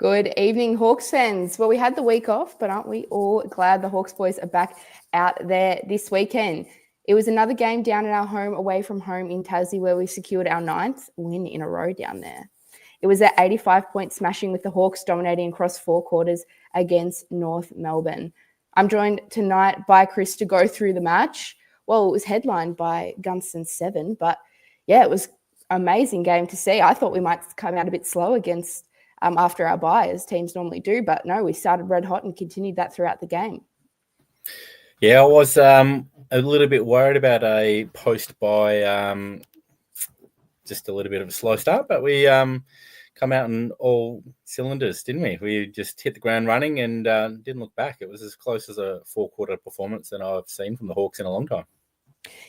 Good evening, Hawks fans. Well, we had the week off, but aren't we all glad the Hawks boys are back out there this weekend? It was another game down at our home, away from home in Tassie, where we secured our 9th win in a row down there. It was an 85-point smashing with the Hawks dominating across 4 quarters against North Melbourne. I'm joined tonight by Chris to go through the match. Well, it was headlined by Gunston 7, but yeah, it was an amazing game to see. I thought we might come out a bit slow against after our bye, as teams normally do. But no, we started red hot and continued that throughout the game. Yeah, I was a little bit worried about a post-bye, just a little bit of a slow start, but we come out in all cylinders, didn't we? We just hit the ground running and didn't look back. It was as close as a 4-quarter performance than I've seen from the Hawks in a long time.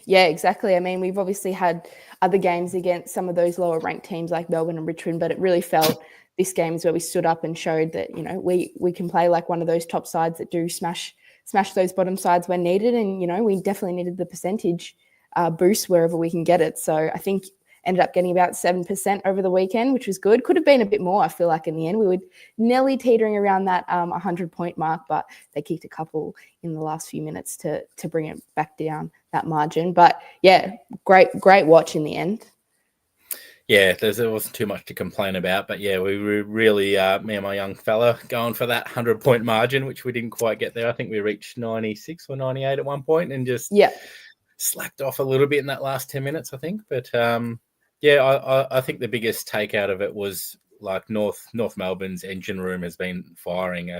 Yeah, exactly. I mean, we've obviously had other games against some of those lower ranked teams like Melbourne and Richmond, but it really felt this game is where we stood up and showed that, you know, we can play like one of those top sides that do smash those bottom sides when needed. And, you know, we definitely needed the percentage boost wherever we can get it. So I think ended up getting about 7% over the weekend, which was good. Could have been a bit more, I feel like, in the end. We were nearly teetering around that 100-point mark, but they kicked a couple in the last few minutes to bring it back down that margin. But, yeah, great watch in the end. Yeah, there wasn't too much to complain about. But, yeah, we were really, me and my young fella, going for that 100-point margin, which we didn't quite get there. I think we reached 96 or 98 at one point and just slacked off a little bit in that last 10 minutes, I think. But, yeah, I think the biggest take out of it was like North Melbourne's engine room has been firing.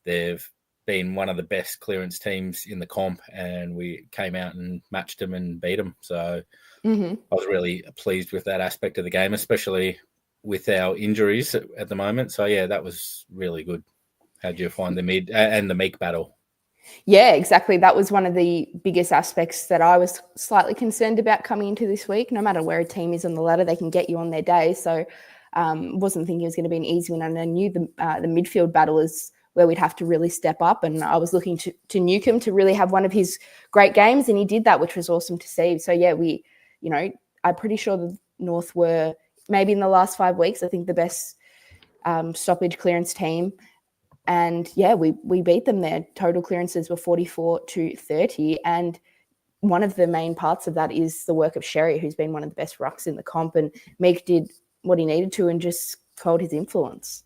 They've been one of the best clearance teams in the comp, and we came out and matched them and beat them. So I was really pleased with that aspect of the game, especially with our injuries at the moment. So, yeah, that was really good. How did you find the mid and the Meek battle? Yeah, exactly. That was one of the biggest aspects that I was slightly concerned about coming into this week. No matter where a team is on the ladder, they can get you on their day. So wasn't thinking it was going to be an easy one. And I knew the midfield battle is where we'd have to really step up. And I was looking to Newcomb to really have one of his great games. And he did that, which was awesome to see. So, yeah, I'm pretty sure the North were maybe in the last 5 weeks, I think the best stoppage clearance team. And, yeah, we beat them there. Total clearances were 44-30. And one of the main parts of that is the work of Sherry, who's been one of the best rucks in the comp. And Meek did what he needed to and just held his influence.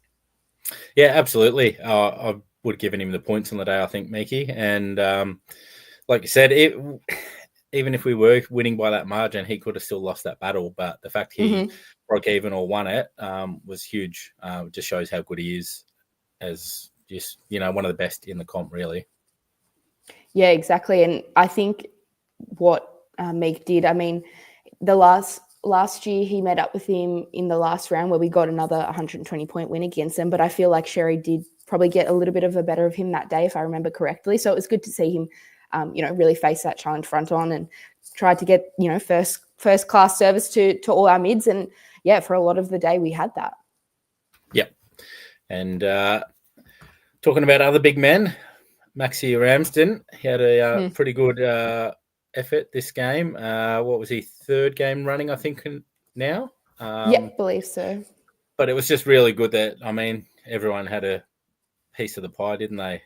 Yeah, absolutely. I would have given him the points on the day, I think, Meekie. And like you said, even if we were winning by that margin, he could have still lost that battle. But the fact he broke even or won it was huge. It just shows how good he is as just, you know, one of the best in the comp, really. Yeah, exactly. And I think what Meek did, I mean, the last year he met up with him in the last round where we got another 120-point win against them. But I feel like Sherry did probably get a little bit of a better of him that day, if I remember correctly. So it was good to see him, really face that challenge front on and tried to get, first class service to all our mids. And yeah, for a lot of the day we had that. Yep. And talking about other big men, Maxi Ramsden, he had a pretty good effort this game. What was he, 3rd game running, I think, now? Yeah, believe so. But it was just really good that, I mean, everyone had a piece of the pie, didn't they?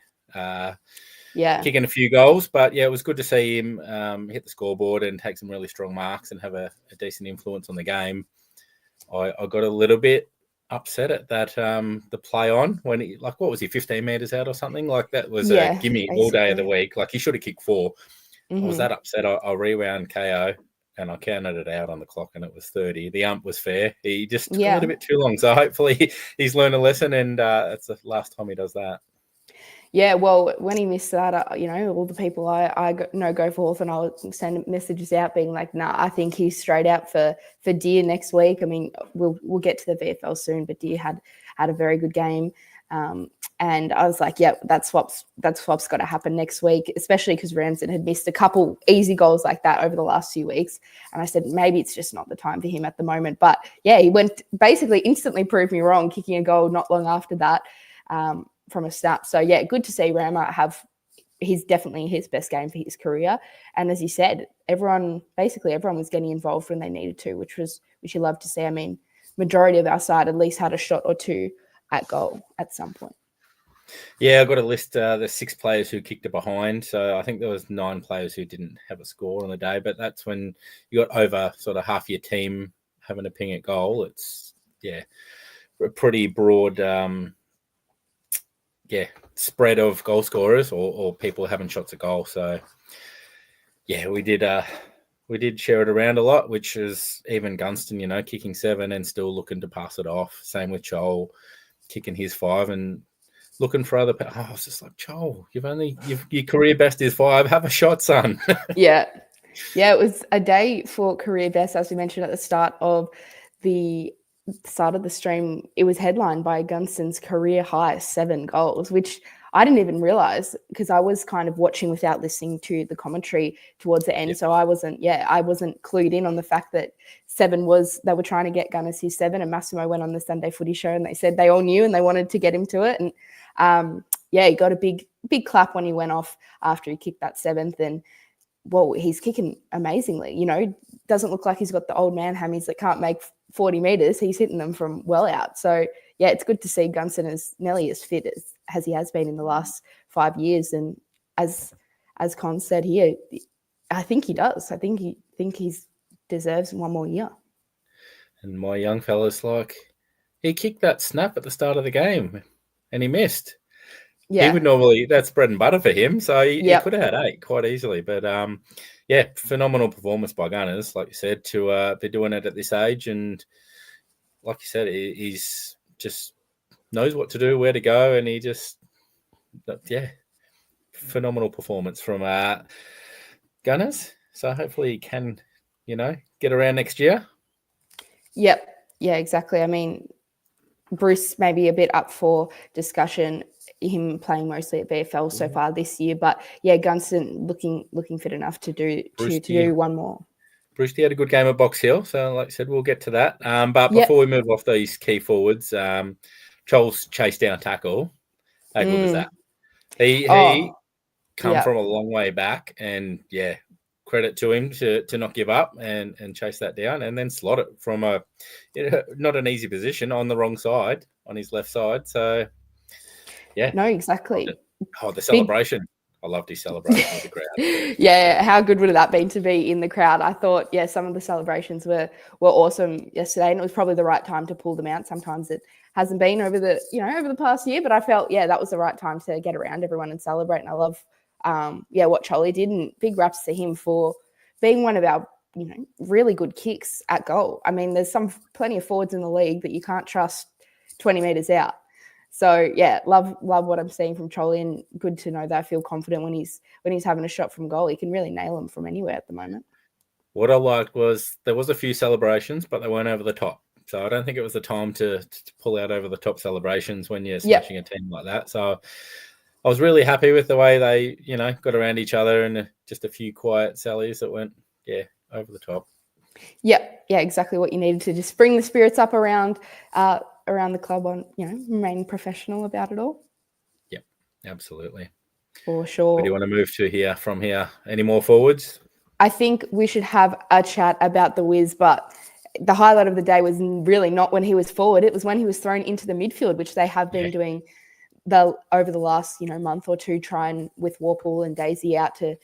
Kicking a few goals. But, yeah, it was good to see him hit the scoreboard and take some really strong marks and have a decent influence on the game. I got a little bit upset at that the play on when he, like, what was he, 15 meters out or something? Like, that was a gimme all day of the week. Like, he should have kicked 4. I was that upset. I rewound KO and I counted it out on the clock and it was 30. The ump was fair. He just took a little bit too long. So hopefully he's learned a lesson and that's the last time he does that. Yeah, well, when he missed that, all the people I know go for Hawthorn, I'll send messages out being like, nah, I think he's straight out for Deer next week. I mean, we'll get to the VFL soon, but Deer had a very good game. And I was like, yeah, that swap's got to happen next week, especially because Ramsden had missed a couple easy goals like that over the last few weeks. And I said, maybe it's just not the time for him at the moment. But yeah, he went basically instantly proved me wrong, kicking a goal not long after that. From a snap. So yeah, good to see Rama have he's definitely his best game for his career. And as you said, everyone was getting involved when they needed to, which you love to see. I mean, majority of our side at least had a shot or two at goal at some point. Yeah, I got a list. There's 6 players who kicked it behind, so I think there was 9 players who didn't have a score on the day. But that's when you got over sort of half your team having a ping at goal. It's a pretty broad spread of goal scorers or people having shots at goal. So we did share it around a lot, which is even Gunston, kicking 7 and still looking to pass it off. Same with Joel kicking his 5 and looking for other. I was just like, Joel, your career best is 5. Have a shot, son. Yeah, it was a day for career best, as we mentioned at the start of the stream. It was headlined by Gunston's career high 7 goals, which I didn't even realize because I was kind of watching without listening to the commentary towards the end. Yep. So I wasn't clued in on the fact that 7 they were trying to get Gunners his 7, and Massimo went on the Sunday Footy Show and they said they all knew and they wanted to get him to it. And he got a big clap when he went off after he kicked that 7th. And well, he's kicking amazingly. Doesn't look like he's got the old man hammies that can't make 40 meters. He's hitting them from well out. So it's good to see Gunston as nearly as fit as he has been in the last 5 years. And as Con said here, I think he does. I think he deserves 1 more year. And my young fella's like, he kicked that snap at the start of the game and he missed. Yeah. He would normally, that's bread and butter for him. So he could have had 8 quite easily. But phenomenal performance by Gunners, like you said, to be doing it at this age. And like you said, he's just knows what to do, where to go. And he just, phenomenal performance from Gunners. So hopefully he can, get around next year. Yep. Yeah, exactly. I mean, Bruce may be a bit up for discussion, him playing mostly at VFL so far this year, but Gunston looking fit enough to do 1 more. Bruce had a good game at Box Hill, so like I said, we'll get to that. But before we move off these key forwards, Charles chase down tackle. How good was that? He come from a long way back, and credit to him to not give up and chase that down and then slot it from not an easy position on the wrong side, on his left side. So, No, exactly. The celebration. I loved his celebration with the crowd. How good would have that been to be in the crowd? I thought, some of the celebrations were awesome yesterday, and it was probably the right time to pull them out. Sometimes it hasn't been over the past year, but I felt, that was the right time to get around everyone and celebrate. And I love what Charlie did, and big raps to him for being one of our really good kicks at goal. I mean, there's plenty of forwards in the league that you can't trust 20 meters out. So love what I'm seeing from Charlie, and good to know that I feel confident when he's having a shot from goal. He can really nail them from anywhere at the moment. What I liked was there was a few celebrations, but they weren't over the top. So I don't think it was the time to pull out over the top celebrations when you're smashing a team like that. So I was really happy with the way they, got around each other, and just a few quiet sallies that went, over the top. Yeah, exactly what you needed to just bring the spirits up around the club on, remain professional about it all. Yep, absolutely. For sure. What do you want to move to from here? Any more forwards? I think we should have a chat about the Wiz, but the highlight of the day was really not when he was forward. It was when he was thrown into the midfield, which they have been doing over the last month or two, trying with Warple and Daisy out to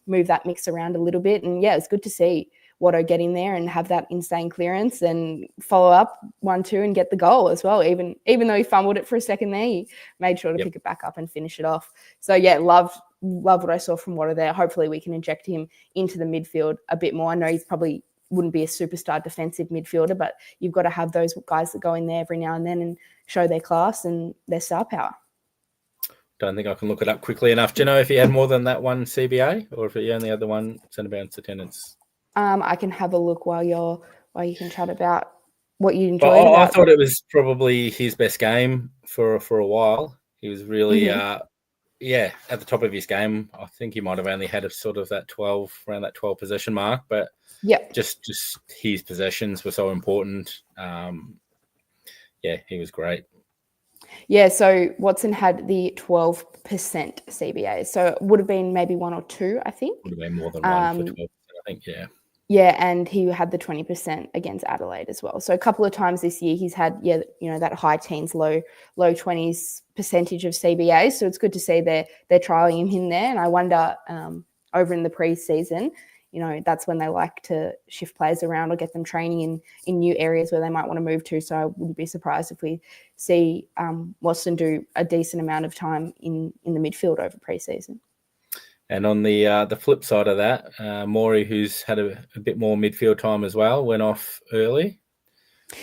move that mix around a little bit. And it's good to see Watto get in there and have that insane clearance and follow up 1-2 and get the goal as well. Even though he fumbled it for a second there, he made sure to pick it back up and finish it off. So love what I saw from Watto there. Hopefully we can inject him into the midfield a bit more. I know he's probably wouldn't be a superstar defensive midfielder, but you've got to have those guys that go in there every now and then and show their class and their star power. Don't think I can look it up quickly enough. Do you know if he had more than that one CBA, or if he only had the one centre bounce attendance? I can have a look while you can chat about what you enjoyed. I thought it was probably his best game for a while. He was really at the top of his game. I think he might have only had around that 12 possession mark, but just his possessions were so important. He was great. So Watson had the 12% CBA. So it would have been maybe 1 or 2, I think. Would have been more than 1 for 12%, I think, Yeah, and he had the 20% against Adelaide as well. So a couple of times this year he's had, that high teens, low 20s percentage of CBA. So it's good to see they're trialing him in there. And I wonder over in the preseason, that's when they like to shift players around or get them training in new areas where they might want to move to. So I wouldn't be surprised if we see Watson do a decent amount of time in the midfield over preseason. And on the flip side of that, Maury, who's had a bit more midfield time as well, went off early.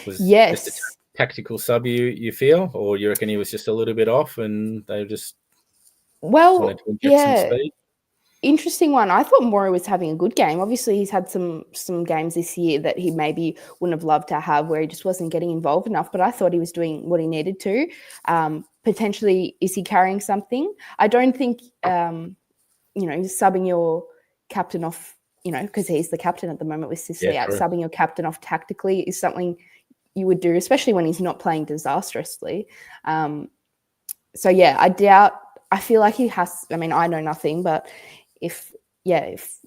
Was just a tactical sub, you feel, or you reckon he was just a little bit off and they just wanted to inject some speed? Interesting one. I thought Maury was having a good game. Obviously, he's had some games this year that he maybe wouldn't have loved to have where he just wasn't getting involved enough, but I thought he was doing what he needed to. Potentially, is he carrying something? I don't think... subbing your captain off, because he's the captain at the moment with Sicily out, subbing your captain off tactically is something you would do, especially when he's not playing disastrously. I feel like he has, I know nothing, but if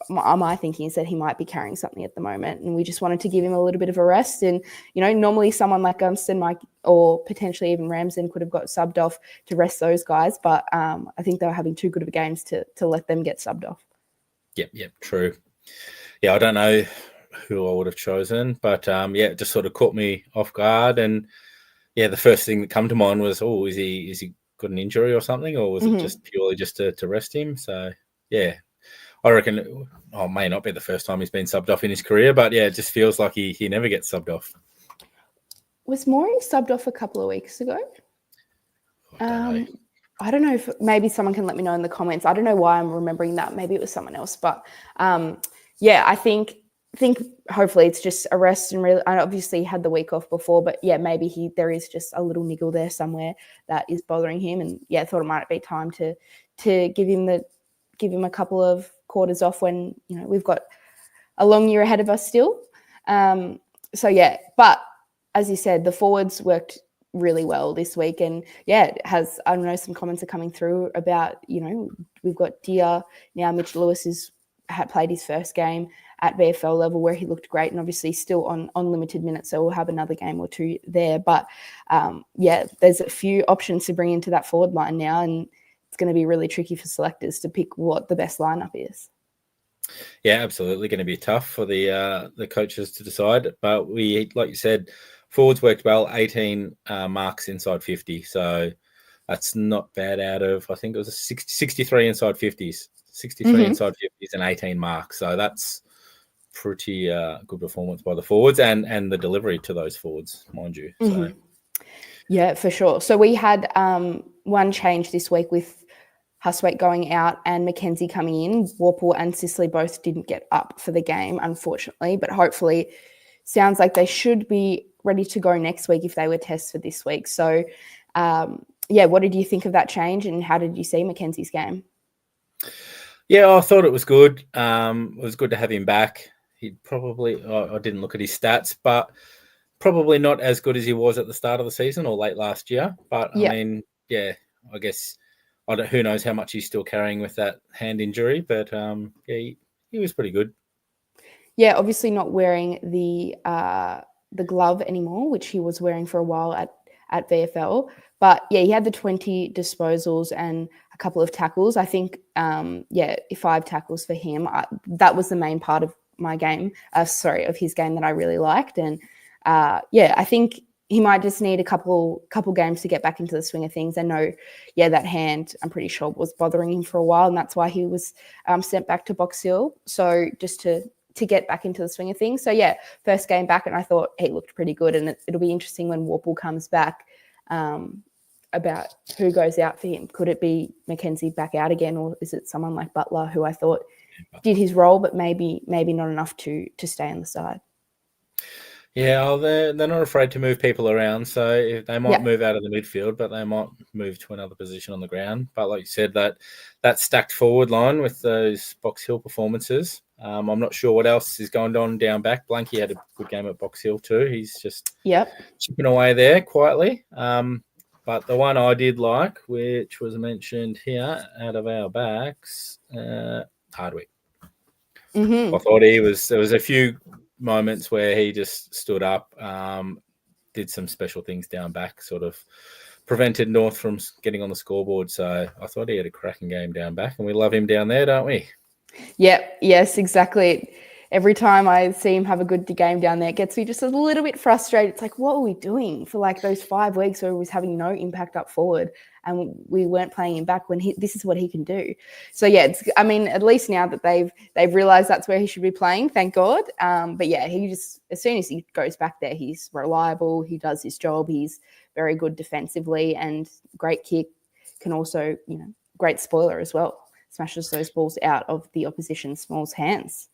my thinking is that he might be carrying something at the moment, and we just wanted to give him a little bit of a rest. And normally someone like Gunston, Mike, or potentially even Ramsden could have got subbed off to rest those guys, but I think they were having too good of games to let them get subbed off. Yep, true. Yeah, I don't know who I would have chosen, but it just sort of caught me off guard. And the first thing that come to mind was, is he got an injury or something, or was it just purely just to rest him? So I reckon it may not be the first time he's been subbed off in his career, but it just feels like he never gets subbed off. Was Maury subbed off a couple of weeks ago? I don't know if maybe someone can let me know in the comments. I don't know why I'm remembering that. Maybe it was someone else, but I think hopefully it's just a rest, and really, I obviously had the week off before, but maybe there is just a little niggle there somewhere that is bothering him, and I thought it might be time to give him a couple of quarters off when we've got a long year ahead of us still. But as you said, the forwards worked really well this week, and I know some comments are coming through about we've got Dia now. Mitch Lewis had played his first game at VFL level where he looked great, and obviously still on limited minutes, so we'll have another game or two there. But there's a few options to bring into that forward line now, and it's going to be really tricky for selectors to pick what the best lineup is. Yeah, absolutely going to be tough for the coaches to decide. But we, like you said, forwards worked well, 18 marks inside 50. So that's not bad out of, I think it was 63 inside 50s, 63 inside 50s and 18 marks. So that's pretty good performance by the forwards and the delivery to those forwards, mind you. So. Yeah, for sure. So we had one change this week with Huswaite going out and Mackenzie coming in. Warple and Sicily both didn't get up for the game, unfortunately, but hopefully sounds like they should be ready to go next week if they were tests for this week. So, what did you think of that change, and how did you see Mackenzie's game? Yeah, I thought it was good. It was good to have him back. He'd probably, I didn't look at his stats, but probably not as good as he was at the start of the season or late last year. But I guess who knows how much he's still carrying with that hand injury. But he was pretty good. Yeah, obviously not wearing the glove anymore, which he was wearing for a while at VFL. But he had the 20 disposals and a couple of tackles. I think 5 tackles for him. That was the main part of my game. Of his game that I really liked. And I think he might just need a couple games to get back into the swing of things. I know, that hand, I'm pretty sure, was bothering him for a while, and that's why he was sent back to Box Hill. So just to get back into the swing of things. So, first game back, and I thought he looked pretty good. And it'll be interesting when Warple comes back about who goes out for him. Could it be Mackenzie back out again, or is it someone like Butler, who I thought did his role, but maybe not enough to stay on the side? Yeah, they're not afraid to move people around. So they might move out of the midfield, but they might move to another position on the ground. But like you said, that stacked forward line with those Box Hill performances, I'm not sure what else is going on down back. Blanky had a good game at Box Hill too. He's just chipping away there quietly. But the one I did like, which was mentioned here out of our backs, Hardwick. Mm-hmm. I thought there was a few moments where he just stood up, did some special things down back, sort of prevented North from getting on the scoreboard. So I thought he had a cracking game down back, and we love him down there, don't we? Yep. Yes, exactly. Every time I see him have a good game down there, it gets me just a little bit frustrated. It's like, what were we doing for like those 5 weeks where he was having no impact up forward and we weren't playing him back when this is what he can do. So yeah, I mean, at least now that they've realized that's where he should be playing, thank God. But yeah, he just, as soon as he goes back there, he's reliable. He does his job. He's very good defensively and great kick. Can also, great spoiler as well. Smashes those balls out of the opposition small's hands.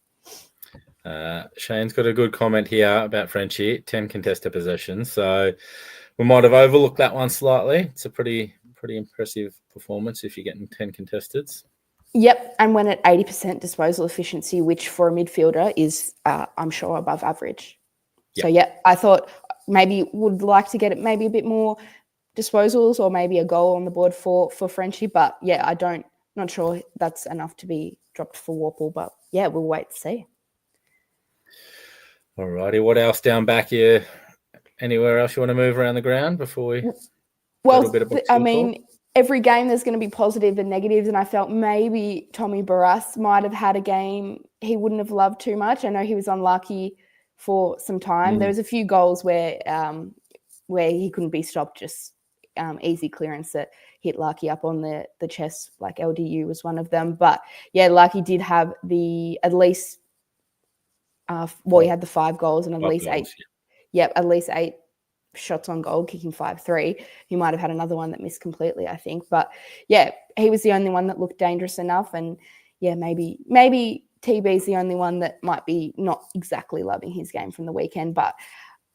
Shane's got a good comment here about Frenchie, 10 contested possessions. So we might have overlooked that one slightly. It's a pretty impressive performance if you're getting 10 contesteds. Yep, and when at 80% disposal efficiency, which for a midfielder is, I'm sure, above average. Yep. So yeah, I thought maybe would like to get it maybe a bit more disposals or maybe a goal on the board for Frenchie. But yeah, not sure that's enough to be dropped for Warple. But yeah, we'll wait to see. All righty. What else down back here? Anywhere else you want to move around the ground before we? Well, I mean, every game there's going to be positive and negatives, and I felt maybe Tommy Barras might have had a game he wouldn't have loved too much. I know he was unlucky for some time. There was a few goals where he couldn't be stopped, just easy clearance that hit Lucky up on the chest, like LDU was one of them. But yeah, Lucky did have at least he had the 5 goals and at least 8. Yep, at least 8 shots on goal, kicking 5-3. He might have had another one that missed completely, I think. But yeah, he was the only one that looked dangerous enough. And yeah, maybe TB's the only one that might be not exactly loving his game from the weekend. But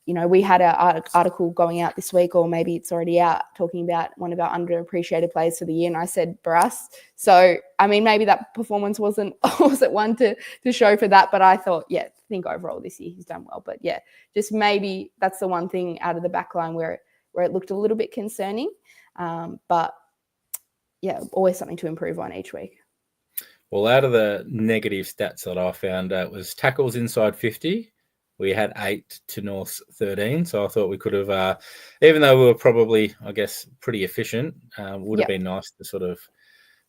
we had an article going out this week, or maybe it's already out, talking about one of our underappreciated players for the year, and I said Barras. So I mean, maybe that performance wasn't one to show for that, but I thought, yeah, I think overall this year he's done well. But yeah, just maybe that's the one thing out of the back line where it looked a little bit concerning. But yeah, always something to improve on each week. Well, out of the negative stats that I found, it was tackles inside 50. We had 8 to North's 13, so I thought we could have, even though we were probably, I guess, pretty efficient, would have been nice to sort of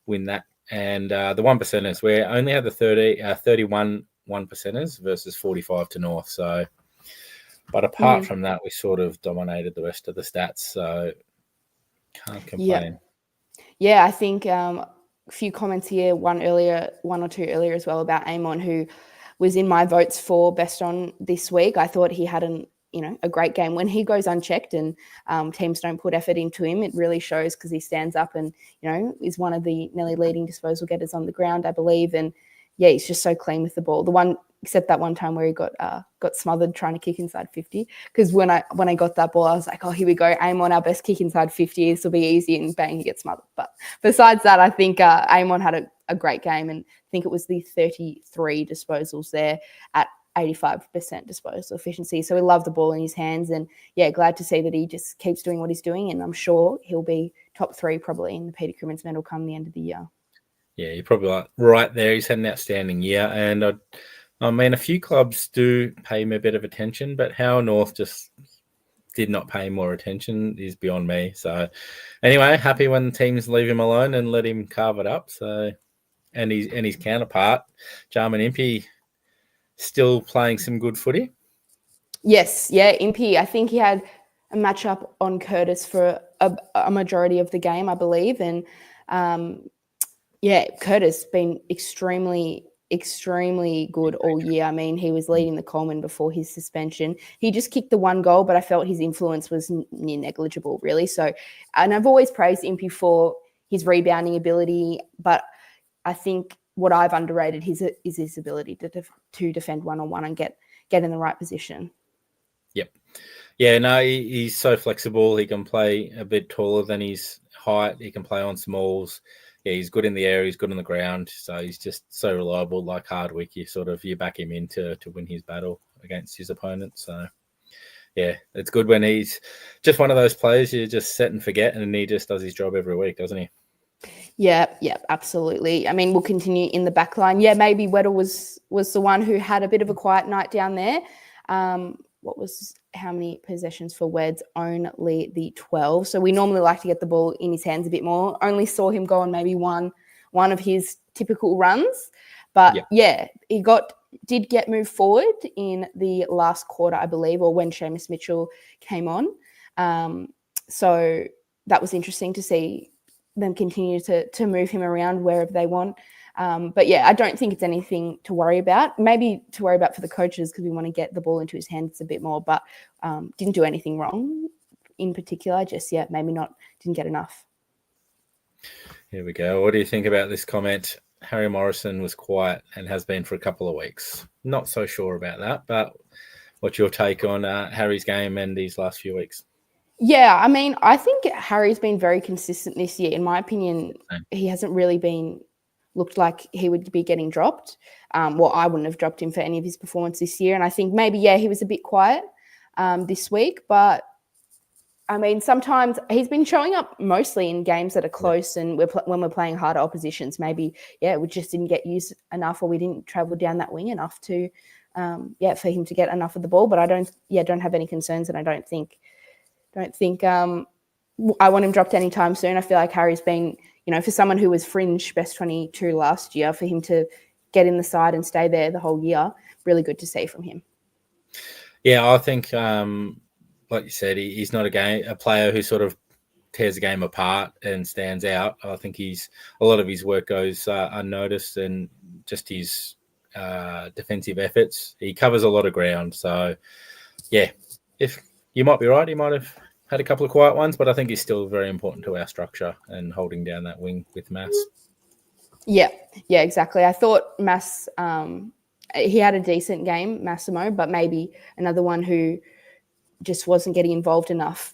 win that. And the 1%ers, we only had the 31 1%ers versus 45 to North. So, but apart from that, we sort of dominated the rest of the stats, so can't complain. Yeah, I think a few comments here, one or two earlier as well, about Amon, who was in my votes for best on this week. I thought he had a great game. When he goes unchecked and teams don't put effort into him, it really shows, because he stands up and, is one of the nearly leading disposal getters on the ground, I believe. And yeah, he's just so clean with the ball. Except that one time where he got smothered trying to kick inside 50. Because when I got that ball, I was like, oh, here we go. Amon, our best kick inside 50. This will be easy, and bang, he gets smothered. But besides that, I think Amon had a great game, and I think it was the 33 disposals there at 85% disposal efficiency. So we love the ball in his hands, and yeah, glad to see that he just keeps doing what he's doing, and I'm sure he'll be top 3 probably in the Peter Crimmins medal come the end of the year. Yeah, you're probably right there. He's had an outstanding year, and I mean, a few clubs do pay him a bit of attention, but how North just did not pay more attention is beyond me. So anyway, happy when teams leave him alone and let him carve it up. So, and his counterpart, Jarman Impey, still playing some good footy. Yes, yeah, Impey. I think he had a matchup on Curtis for a majority of the game, I believe. And yeah, Curtis been extremely good all year. I mean, he was leading the Coleman before his suspension. He just kicked the 1 goal, but I felt his influence was near negligible, really. So, and I've always praised Impey for his rebounding ability, but I think what I've underrated is his ability to defend one-on-one and get in the right position. Yep. Yeah, no, he's so flexible. He can play a bit taller than his height. He can play on smalls. Yeah, he's good in the air. He's good on the ground. So he's just so reliable. Like Hardwick, you back him in to win his battle against his opponent. So yeah, it's good when he's just one of those players you just set and forget, and he just does his job every week, doesn't he? Yeah, absolutely. I mean, we'll continue in the back line. Yeah, maybe Weddle was the one who had a bit of a quiet night down there. How many possessions for Weds? Only the 12. So we normally like to get the ball in his hands a bit more. Only saw him go on maybe one of his typical runs. But yeah, he did get moved forward in the last quarter, I believe, or when Seamus Mitchell came on. So that was interesting to see them continue to move him around wherever they want. But yeah, I don't think it's anything to worry about. Maybe to worry about for the coaches because we want to get the ball into his hands a bit more, but didn't do anything wrong in particular. Just, maybe didn't get enough. Here we go. What do you think about this comment? Harry Morrison was quiet and has been for a couple of weeks. Not so sure about that, but what's your take on Harry's game and these last few weeks? Yeah, I mean, I think Harry's been very consistent this year. In my opinion, he hasn't really looked like he would be getting dropped. Well, I wouldn't have dropped him for any of his performance this year. And I think maybe, he was a bit quiet this week. But, I mean, sometimes he's been showing up mostly in games that are close and when we're playing harder oppositions. Maybe, we just didn't get used enough or we didn't travel down that wing enough to, for him to get enough of the ball. But I don't have any concerns and I don't think I want him dropped anytime soon. I feel like Harry's been, for someone who was fringe best 22 last year, for him to get in the side and stay there the whole year, really good to see from him. Yeah, I think, like you said, he's not a player who sort of tears the game apart and stands out. I think a lot of his work goes unnoticed and just his defensive efforts. He covers a lot of ground. So, yeah, if you might be right, he might have had a couple of quiet ones, but I think he's still very important to our structure and holding down that wing with Mass. Yeah, exactly. I thought Mass, he had a decent game, Massimo, but maybe another one who just wasn't getting involved enough.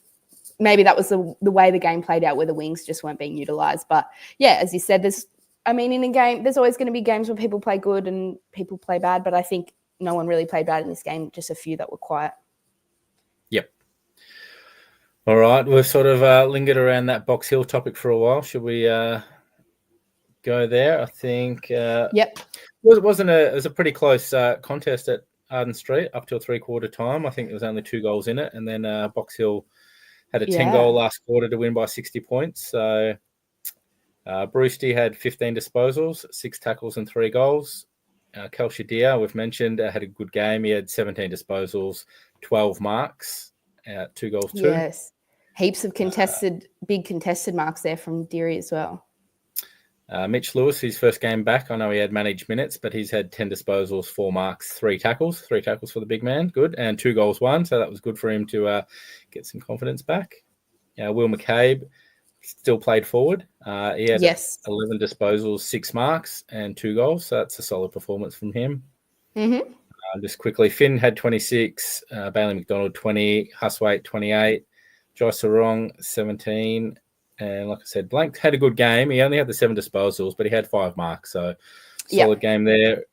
Maybe that was the way the game played out where the wings just weren't being utilised. But, as you said, in a game, there's always going to be games where people play good and people play bad, but I think no one really played bad in this game, just a few that were quiet. Yep. All right, we've sort of lingered around that Box Hill topic for a while. Should we go there? I think. Yep. It was a pretty close contest at Arden Street up till 3/4 time. I think there was only 2 goals in it, and then Box Hill had a 10-goal last quarter to win by 60 points. So Brewsty had 15 disposals, 6 tackles and 3 goals. Kel Shadir, we've mentioned, had a good game. He had 17 disposals, 12 marks, 2 goals too. Yes. Heaps of big contested marks there from Deary as well. Mitch Lewis, his first game back. I know he had managed minutes, but he's had 10 disposals, 4 marks, 3 tackles. 3 tackles for the big man. Good. And 2 goals won. So that was good for him to get some confidence back. Will McCabe still played forward. He had 11 disposals, 6 marks and 2 goals. So that's a solid performance from him. Mm-hmm. Just quickly, Finn had 26, Bailey McDonald 20, Huswaite 28, Joyce Sarong 17, and like I said, Blank had a good game. He only had the 7 disposals, but he had 5 marks, so solid game there.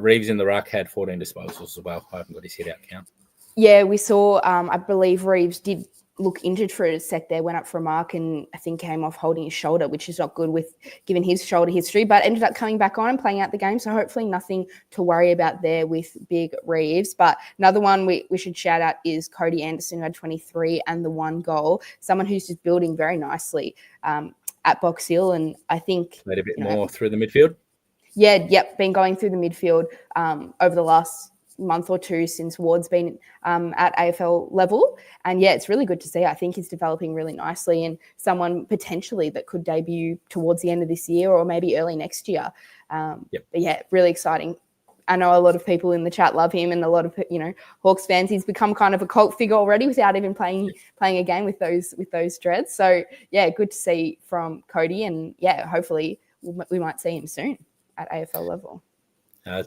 Reeves in the ruck had 14 disposals as well. I haven't got his hit-out count. Yeah, we saw, I believe Reeves did look injured for a sec there, went up for a mark and I think came off holding his shoulder, which is not good with given his shoulder history, but ended up coming back on and playing out the game. So hopefully nothing to worry about there with big Reeves. But another one we should shout out is Cody Anderson, who had 23 and the 1 goal. Someone who's just building very nicely at Box Hill. And I think made a bit more through the midfield. Been going through the midfield over the last month or two since Ward's been at AFL level. And it's really good to see. I think he's developing really nicely and someone potentially that could debut towards the end of this year or maybe early next year. But really exciting. I know a lot of people in the chat love him and a lot of, Hawks fans, he's become kind of a cult figure already without even playing a game with those dreads. So good to see from Cody and hopefully we might see him soon at AFL level.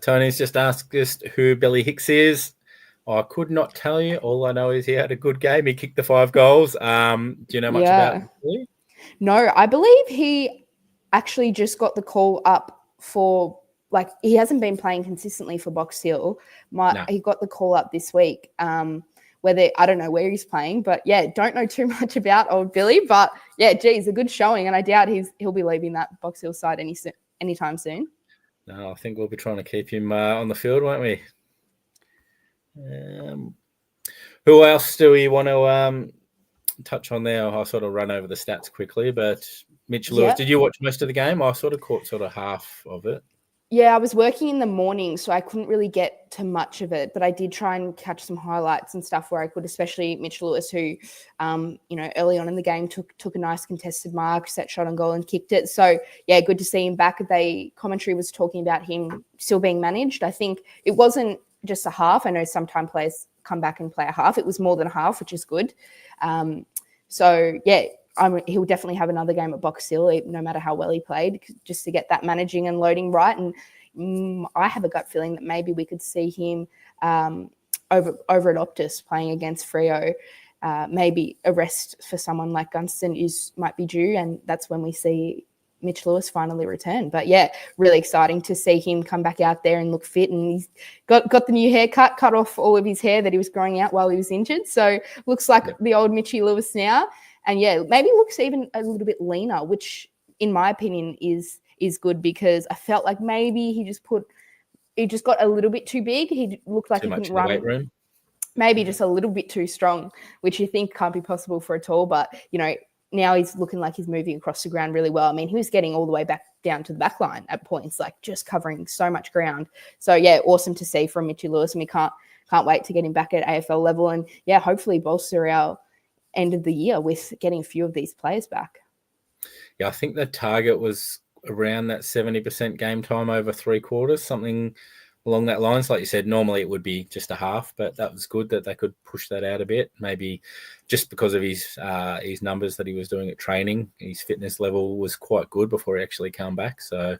Tony's just asked us who Billy Hicks is. I could not tell you. All I know is he had a good game. He kicked the 5 goals. Do you know much about him? No, I believe he actually just got the call up for, he hasn't been playing consistently for Box Hill. He got the call up this week whether I don't know where he's playing, but yeah, don't know too much about old Billy. But yeah, geez, a good showing, and I doubt he'll be leaving that Box Hill side anytime soon. No, I think we'll be trying to keep him on the field, won't we? Who else do we want to touch on there? I'll sort of run over the stats quickly, but Mitch Lewis, did you watch most of the game? I sort of caught sort of half of it. Yeah, I was working in the morning, so I couldn't really get to much of it, but I did try and catch some highlights and stuff where I could, especially Mitch Lewis, who, early on in the game took a nice contested mark, set shot on goal and kicked it. So yeah, good to see him back. Commentary was talking about him still being managed. I think it wasn't just a half. I know sometimes players come back and play a half. It was more than a half, which is good. So yeah, he'll definitely have another game at Box Hill, no matter how well he played, just to get that managing and loading right. And I have a gut feeling that maybe we could see him over at Optus playing against Freo. Maybe a rest for someone like Gunston might be due, and that's when we see Mitch Lewis finally return. But yeah, really exciting to see him come back out there and look fit. And he's got the new haircut, cut off all of his hair that he was growing out while he was injured. So looks like the old Mitchy Lewis now. And yeah, maybe looks even a little bit leaner, which in my opinion is good, because I felt like maybe he just got a little bit too big. He looked like he couldn't run. Weight room. Maybe just a little bit too strong, which you think can't be possible for a tall. But, now he's looking like he's moving across the ground really well. I mean, he was getting all the way back down to the back line at points, like just covering so much ground. So yeah, awesome to see from Mitchy Lewis, and we can't wait to get him back at AFL level, and yeah, hopefully bolster our end of the year with getting a few of these players back. Yeah, I think the target was around that 70% game time over 3 quarters, something along that lines. Like you said, normally it would be just a half, but that was good that they could push that out a bit. Maybe just because of his numbers that he was doing at training, his fitness level was quite good before he actually came back. So,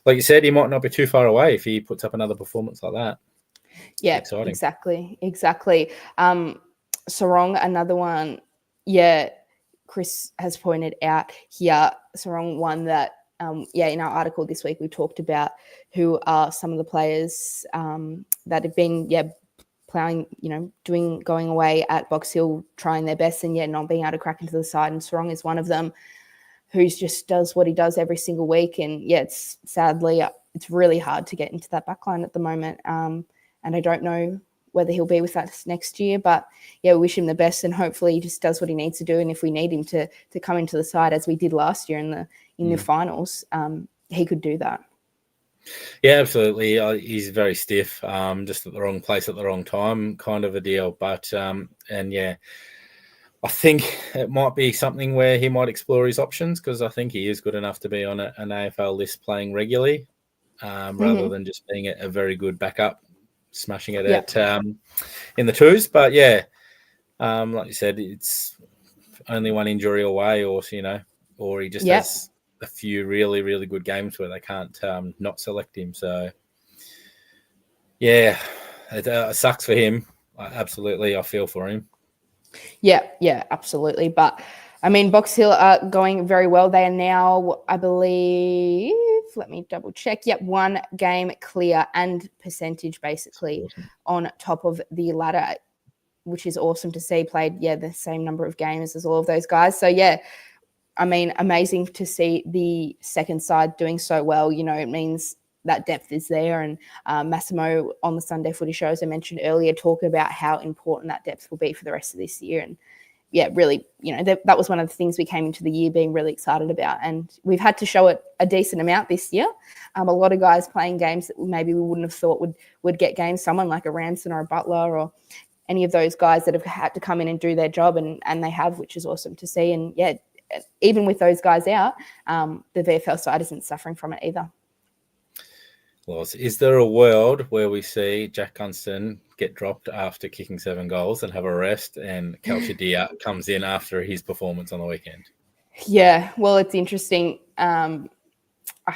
like you said, he might not be too far away if he puts up another performance like that. Yeah, exciting. Exactly. Sarong, another one. Yeah, Chris has pointed out here, Sarong, one that, in our article this week, we talked about who are some of the players that have been, playing, going away at Box Hill, trying their best and not being able to crack into the side. And Sarong is one of them, who just does what he does every single week. And it's really hard to get into that backline at the moment. And I don't know whether he'll be with us next year, but we wish him the best, and hopefully he just does what he needs to do. And if we need him to come into the side, as we did last year in the finals, he could do that. Yeah, absolutely. He's very stiff, just at the wrong place at the wrong time, kind of a deal. But I think it might be something where he might explore his options, because I think he is good enough to be on an AFL list playing regularly, rather than just being a very good backup, smashing it at in the twos. But like you said, it's only one injury away, or he just has a few really, really good games where they can't not select him. So it sucks for him. Absolutely, I feel for him. Yeah, absolutely. But I mean, Box Hill are going very well. They are now, I believe, let me double check. Yep, 1 game clear and percentage basically on top of the ladder, which is awesome to see. Played, the same number of games as all of those guys. So I mean, amazing to see the second side doing so well. It means that depth is there. And Massimo on the Sunday Footy Show, as I mentioned earlier, talk about how important that depth will be for the rest of this year. And really, that was one of the things we came into the year being really excited about. And we've had to show it a decent amount this year. A lot of guys playing games that maybe we wouldn't have thought would get games, someone like a Ramson or a Butler or any of those guys that have had to come in and do their job, and they have, which is awesome to see. And even with those guys out, the VFL side isn't suffering from it either. Well, is there a world where we see Jack Gunston get dropped after kicking 7 goals and have a rest, and Calchadia comes in after his performance on the weekend? Yeah, well, it's interesting. I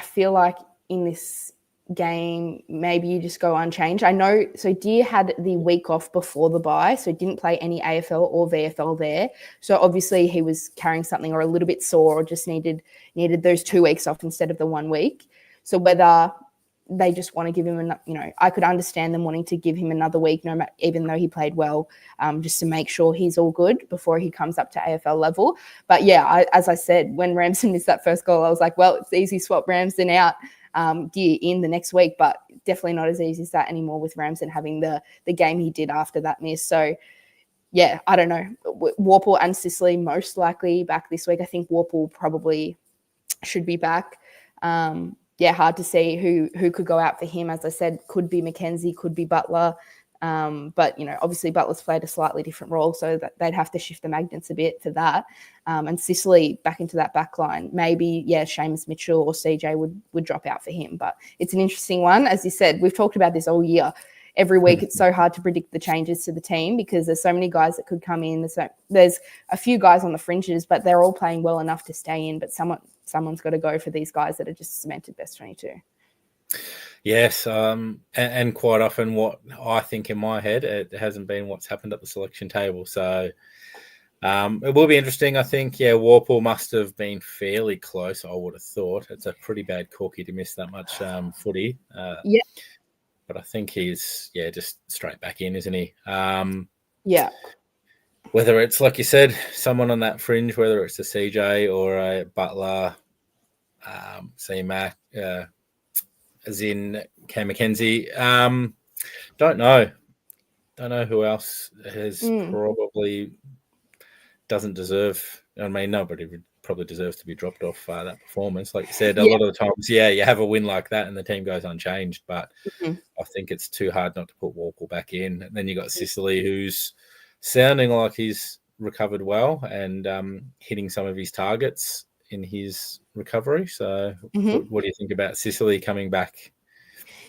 feel like in this game, maybe you just go unchanged. I know, so Deer had the week off before the bye, so didn't play any AFL or VFL there. So obviously he was carrying something or a little bit sore, or just needed those 2 weeks off instead of the 1 week. So whether they just want to give him, I could understand them wanting to give him another week, even though he played well, just to make sure he's all good before he comes up to AFL level. But yeah, as I said, when Ramsden missed that first goal, I was like, well, it's easy, swap Ramsden out, Gear in the next week, but definitely not as easy as that anymore with Ramsden having the game he did after that miss. So yeah, I don't know. Warple and Sicily most likely back this week. I think Warple probably should be back. Hard to see who could go out for him. As I said, could be McKenzie, could be Butler. But, obviously Butler's played a slightly different role, so that they'd have to shift the magnets a bit for that. And Sicily back into that back line. Maybe, Seamus Mitchell or CJ would drop out for him. But it's an interesting one. As you said, we've talked about this all year. Every week it's so hard to predict the changes to the team because there's so many guys that could come in. There's a few guys on the fringes, but they're all playing well enough to stay in. But someone's got to go for these guys that are just cemented best 22. Yes, and quite often what I think in my head, it hasn't been what's happened at the selection table. So it will be interesting. I think, Warple must have been fairly close, I would have thought. It's a pretty bad corky to miss that much footy. Yeah. But I think he's, just straight back in, isn't he? Yeah. Whether it's, like you said, someone on that fringe, whether it's a CJ or a Butler, C-Mac, as in Cam McKenzie. Don't know. Don't know who else has probably doesn't deserve. I mean, nobody probably deserves to be dropped off that performance. Like you said, a lot of the times, you have a win like that and the team goes unchanged. But I think it's too hard not to put Warple back in. And then you got Sicily, who's sounding like he's recovered well and hitting some of his targets in his recovery. So what do you think about Sicily coming back?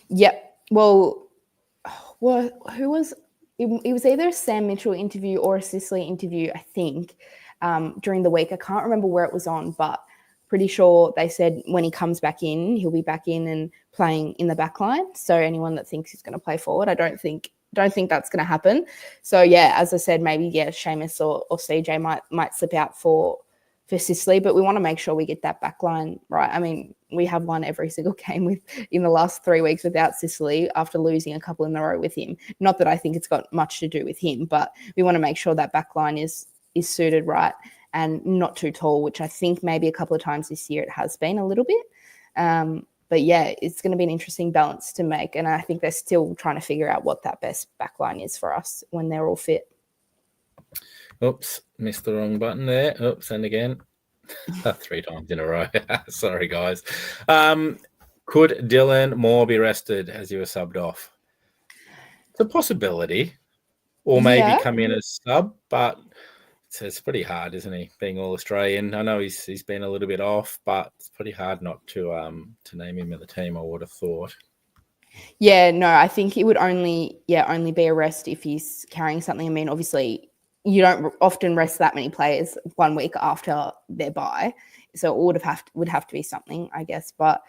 Yep. Well, who was it was either a Sam Mitchell interview or a Sicily interview, I think, during the week. I can't remember where it was on, but pretty sure they said when he comes back in, he'll be back in and playing in the back line. So anyone that thinks he's going to play forward, I don't think that's going to happen. So as I said, maybe Seamus or CJ might slip out for Sicily, but we want to make sure we get that back line right. I mean, we have won every single game in the last 3 weeks without Sicily after losing a couple in a row with him. Not that I think it's got much to do with him, but we want to make sure that back line is suited right and not too tall, which I think maybe a couple of times this year it has been a little bit. But it's going to be an interesting balance to make. And I think they're still trying to figure out what that best back line is for us when they're all fit. Oops, missed the wrong button there. Oops, and again. 3 times in a row. Sorry, guys. Could Dylan Moore be rested as he was subbed off? It's a possibility. Or maybe come in as sub, but it's pretty hard, isn't he, being All-Australian? I know he's been a little bit off, but it's pretty hard not to name him in the team, I would have thought. Yeah, no, I think it would only be a rest if he's carrying something. I mean, obviously, you don't often rest that many players 1 week after their bye, so it would have to be something, I guess. But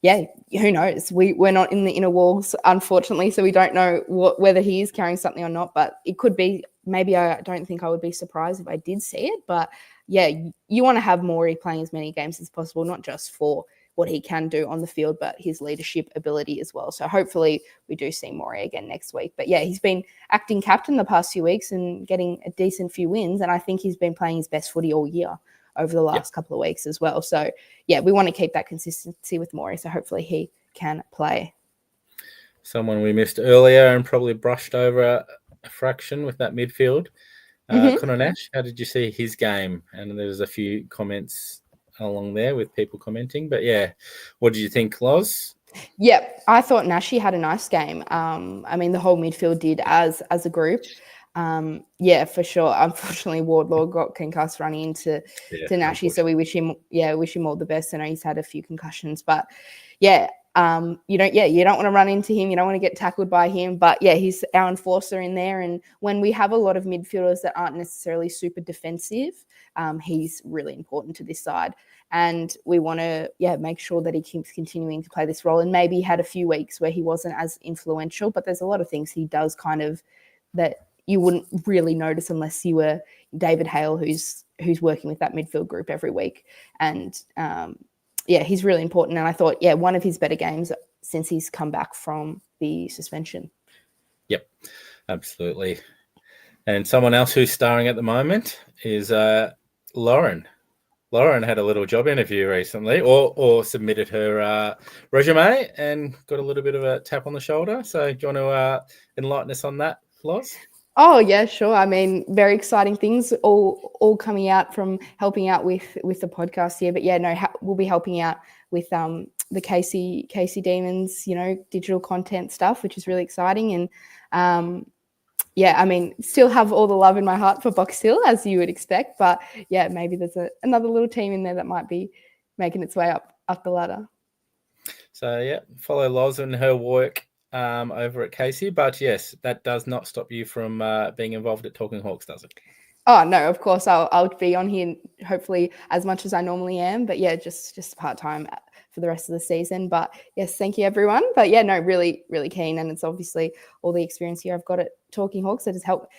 who knows? We're not in the inner walls, unfortunately, so we don't know whether he is carrying something or not. But it could be. Maybe I don't think I would be surprised if I did see it. But you want to have Morey playing as many games as possible, not just for what he can do on the field, but his leadership ability as well. So hopefully we do see Morey again next week. But he's been acting captain the past few weeks and getting a decent few wins. And I think he's been playing his best footy all year over the last couple of weeks as well. So we want to keep that consistency with Morey. So hopefully he can play. Someone we missed earlier and probably brushed over a fraction with that midfield. Connor Nash, how did you see his game? And there was a few comments along there with people commenting, but what did you think, Loz? I thought Nashi had a nice game. I mean, the whole midfield did as a group. For sure. Unfortunately, Wardlaw got concussed running into Nashi, so we wish him all the best. I know he's had a few concussions, but you don't want to run into him. You don't want to get tackled by him, but he's our enforcer in there. And when we have a lot of midfielders that aren't necessarily super defensive, he's really important to this side. And we want to, make sure that he keeps continuing to play this role. And maybe he had a few weeks where he wasn't as influential, but there's a lot of things he does kind of that you wouldn't really notice unless you were David Hale, who's working with that midfield group every week. And he's really important. And I thought, one of his better games since he's come back from the suspension. Yep, absolutely. And someone else who's starring at the moment is Lauren. Lauren had a little job interview recently, or submitted her resume and got a little bit of a tap on the shoulder. So do you want to enlighten us on that, Loz? Oh yeah, sure. I mean, very exciting things all coming out from helping out with the podcast here. But yeah, no, we'll be helping out with the Casey Demons, digital content stuff, which is really exciting. And yeah, I mean, still have all the love in my heart for Box Hill, as you would expect. But yeah, maybe there's another little team in there that might be making its way up the ladder. So yeah, follow Loz and her work over at Casey. But yes, that does not stop you from being involved at Talking Hawks, does it? Oh no, of course I'll be on here hopefully as much as I normally am. But yeah, just part-time for the rest of the season. But yes, thank you everyone. But yeah, no, really, really keen. And it's obviously all the experience here I've got at Talking Hawks that has helped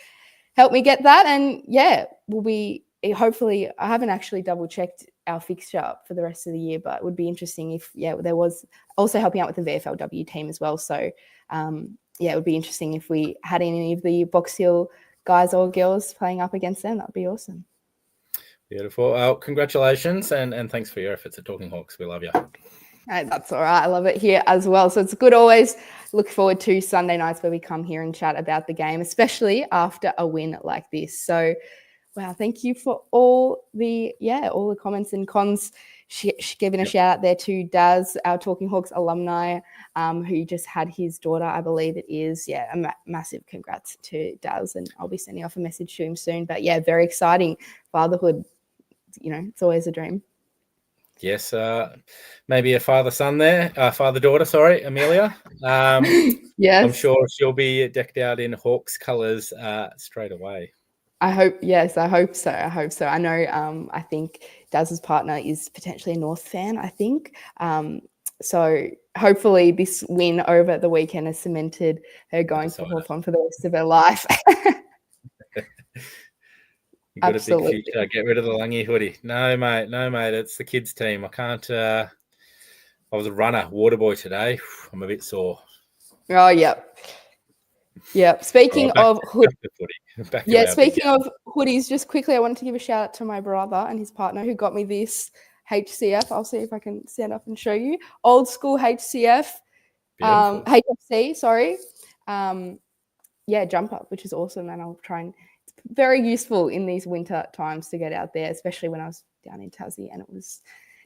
me get that. And yeah, we'll be hopefully, I haven't actually double checked our fixture for the rest of the year, but it would be interesting if, there was also helping out with the VFLW team as well. So it would be interesting if we had any of the Box Hill guys or girls playing up against them. That'd be awesome. Beautiful. Congratulations and thanks for your efforts at Talking Hawks. We love you. That's all right. I love it here as well. So it's good. Always look forward to Sunday nights where we come here and chat about the game, especially after a win like this. So, wow, thank you for all the comments and cons. Giving a shout out there to Daz, our Talking Hawks alumni, who just had his daughter, I believe it is. Yeah, a massive congrats to Daz, and I'll be sending off a message to him soon. But yeah, very exciting fatherhood. It's always a dream. Yes, maybe a father-son there, father-daughter, sorry, Amelia. Yes. I'm sure she'll be decked out in Hawks colours straight away. I hope so. I know, I think Daz's partner is potentially a North fan, I think. So hopefully this win over the weekend has cemented her going for Hawthorn for the rest of her life. You've got Absolutely. A big future. Get rid of the Lungy hoodie. No, mate. It's the kids' team. I can't. I was a runner, water boy today. I'm a bit sore. Oh, yep. Speaking of hoodies, just quickly, I wanted to give a shout out to my brother and his partner who got me this HCF. I'll see if I can stand up and show you. Old school HCF. HFC, sorry. Jump up, which is awesome. And I'll try and. Very useful in these winter times to get out there, especially when I was down in Tassie and it was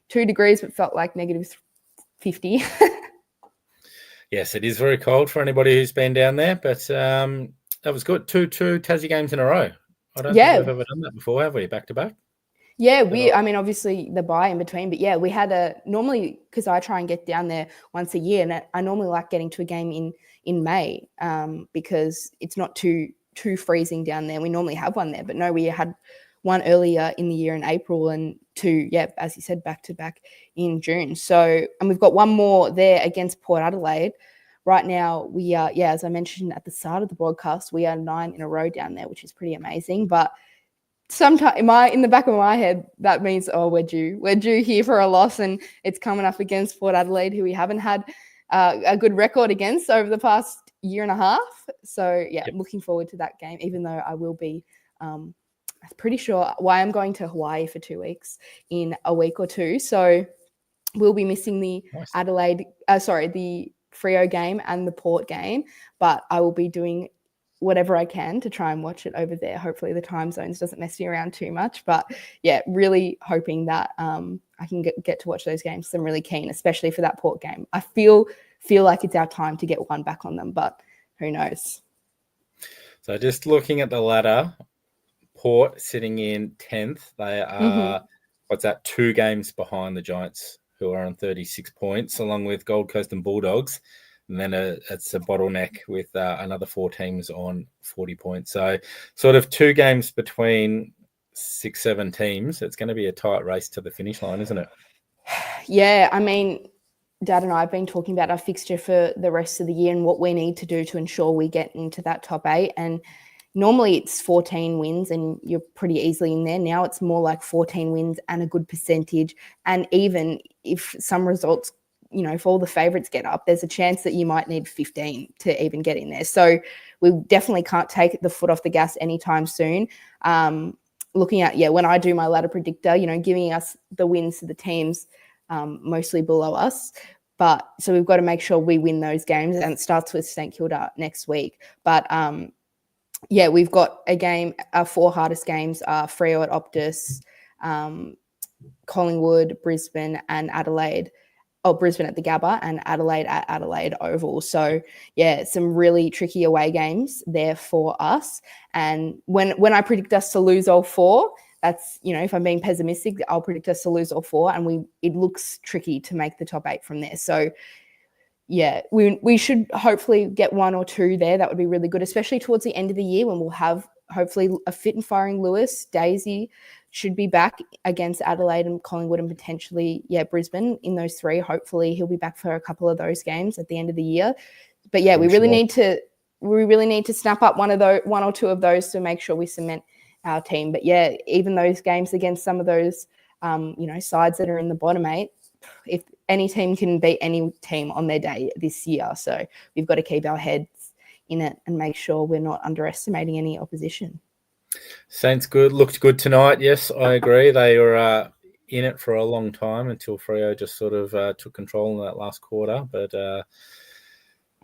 2 degrees but felt like negative 50. Yes, it is very cold for anybody who's been down there, but that was good. Two Tassie games in a row. I don't think we've ever done that before, have we? Back to back? Yeah, obviously the bye in between, but yeah, we had normally, because I try and get down there once a year, and I normally like getting to a game in May because it's not too freezing down there. We normally have one there, but no, we had one earlier in the year in April and 2, as you said, back to back in June. So, and we've got one more there against Port Adelaide. Right now, we are, as I mentioned at the start of the broadcast, we are 9 in a row down there, which is pretty amazing. But sometimes in the back of my head, that means, we're due here for a loss, and it's coming up against Port Adelaide, who we haven't had a good record against over the past year and a half. So looking forward to that game, even though I will be I'm pretty sure I'm going to Hawaii for 2 weeks in a week or two. So we'll be missing the the Freo game and the Port game, but I will be doing whatever I can to try and watch it over there. Hopefully the time zones doesn't mess me around too much, but really hoping that I can get to watch those games. I'm really keen, especially for that Port game. I feel like it's our time to get one back on them, but who knows? So just looking at the ladder, Port sitting in 10th. They are, 2 games behind the Giants, who are on 36 points, along with Gold Coast and Bulldogs. And then it's a bottleneck with another 4 teams on 40 points. So sort of 2 games between 6-7 teams. It's going to be a tight race to the finish line, isn't it? Yeah, I mean, Dad and I have been talking about our fixture for the rest of the year and what we need to do to ensure we get into that top 8. And normally it's 14 wins and you're pretty easily in there. Now it's more like 14 wins and a good percentage. And even if some results if all the favourites get up, there's a chance that you might need 15 to even get in there. So we definitely can't take the foot off the gas anytime soon. Looking at, when I do my ladder predictor, giving us the wins to the teams mostly below us. But so we've got to make sure we win those games, and it starts with St Kilda next week. But we've got a game. Our 4 hardest games are Freo at Optus, Collingwood, Brisbane, and Adelaide. Brisbane at the Gabba and Adelaide at Adelaide Oval. So some really tricky away games there for us. And when I predict us to lose all 4, that's, if I'm being pessimistic, I'll predict us to lose all 4, and it looks tricky to make the top 8 from there. So we should hopefully get 1 or 2 there. That would be really good, especially towards the end of the year when we'll have hopefully a fit and firing Lewis. Daisy should be back against Adelaide and Collingwood and potentially, Brisbane in those 3. Hopefully he'll be back for a couple of those games at the end of the year. But we really need to snap up one or 2 of those to make sure we cement our team. But even those games against some of those, sides that are in the bottom 8, if any team can beat any team on their day this year. So we've got to keep our heads in it and make sure we're not underestimating any opposition. Saints looked good tonight. Yes, I agree. They were in it for a long time until Freo just sort of took control in that last quarter. But